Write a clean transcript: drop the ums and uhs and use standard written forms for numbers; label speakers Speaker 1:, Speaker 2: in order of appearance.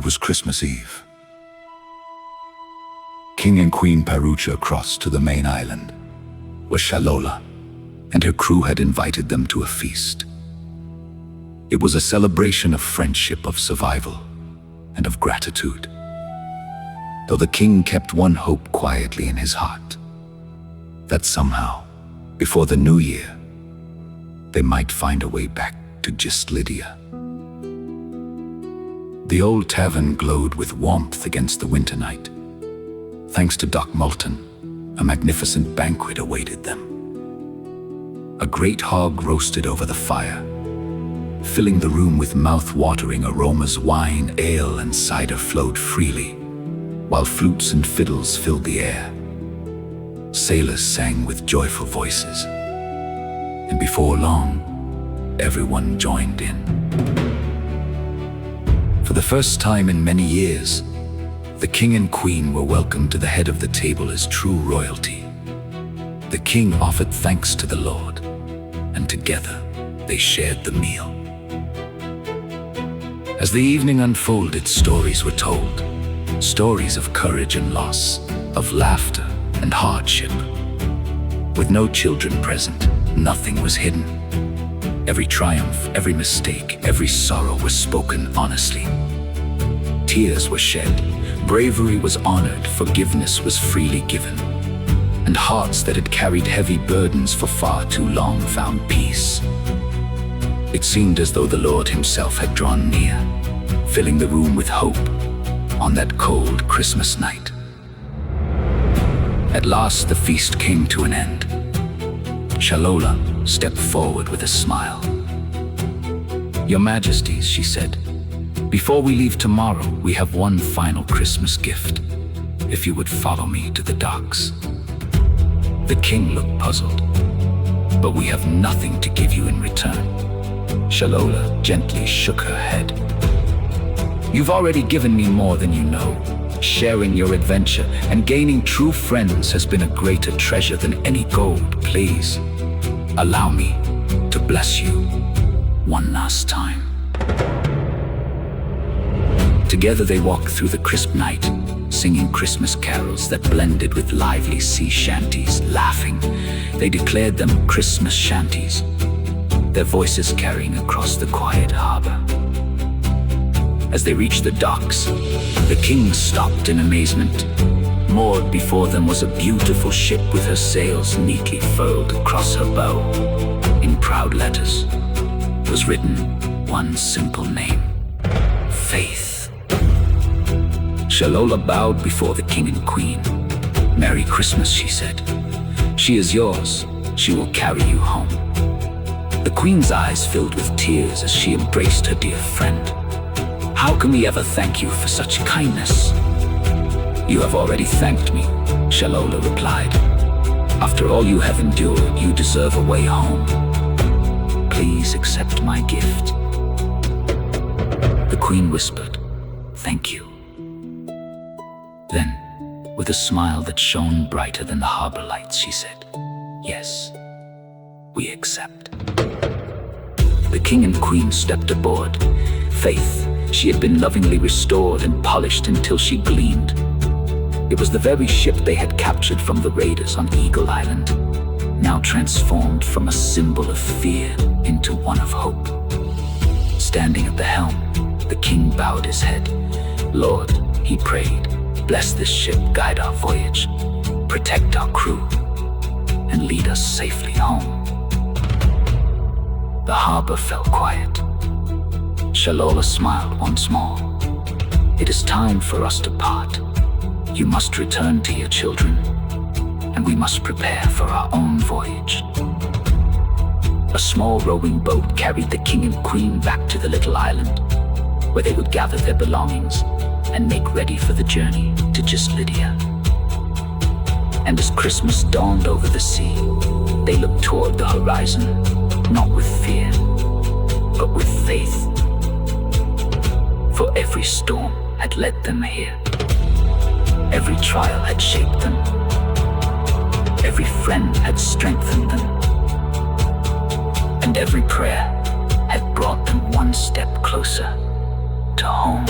Speaker 1: was Christmas Eve. King and Queen Parucha crossed to the main island, where Shallolah and her crew had invited them to a feast. It was a celebration of friendship, of survival, and of gratitude. Though the king kept one hope quietly in his heart, that somehow, before the new year, they might find a way back to Gistlidia. The old tavern glowed with warmth against the winter night. Thanks to Doc Moulton, a magnificent banquet awaited them. A great hog roasted over the fire, filling the room with mouth-watering aromas. Wine, ale, and cider flowed freely, while flutes and fiddles filled the air. Sailors sang with joyful voices, and before long, everyone joined in. For the first time in many years, the king and queen were welcomed to the head of the table as true royalty. The king offered thanks to the Lord, and together they shared the meal. As the evening unfolded, stories were told. Stories of courage and loss, of laughter and hardship. With no children present, nothing was hidden. Every triumph, every mistake, every sorrow was spoken honestly. Tears were shed, bravery was honored, forgiveness was freely given, and hearts that had carried heavy burdens for far too long found peace. It seemed as though the Lord himself had drawn near, filling the room with hope on that cold Christmas night. At last the feast came to an end. Shallolah stepped forward with a smile. "Your Majesties," she said, "before we leave tomorrow, we have one final Christmas gift. If you would follow me to the docks." The king looked puzzled. "But we have nothing to give you in return." Shallolah gently shook her head. "You've already given me more than you know. Sharing your adventure and gaining true friends has been a greater treasure than any gold. Please, allow me to bless you one last time." Together they walked through the crisp night, singing Christmas carols that blended with lively sea shanties. Laughing, they declared them Christmas shanties, their voices carrying across the quiet harbor. As they reached the docks, the king stopped in amazement. Moored before them was a beautiful ship with her sails neatly furled across her bow. In proud letters was written one simple name: Faith. Shallolah bowed before the king and queen. "Merry Christmas," she said. "She is yours. She will carry you home." The queen's eyes filled with tears as she embraced her dear friend. "How can we ever thank you for such kindness?" "You have already thanked me," Shallolah replied. "After all you have endured, you deserve a way home. Please accept my gift." The queen whispered, "Thank you." Then, with a smile that shone brighter than the harbor lights, she said, "Yes, we accept." The king and queen stepped aboard. Faith, she had been lovingly restored and polished until she gleamed. It was the very ship they had captured from the raiders on Eagle Island, now transformed from a symbol of fear into one of hope. Standing at the helm, the king bowed his head. "Lord," he prayed, "bless this ship, guide our voyage, protect our crew, and lead us safely home." The harbor fell quiet. Shallolah smiled once more. "It is time for us to part. You must return to your children, and we must prepare for our own voyage." A small rowing boat carried the king and queen back to the little island, where they would gather their belongings and make ready for the journey to Gistlidia. And as Christmas dawned over the sea, they looked toward the horizon, not with fear, but with faith. For every storm had led them here. Every trial had shaped them. Every friend had strengthened them. And every prayer had brought them one step closer to home.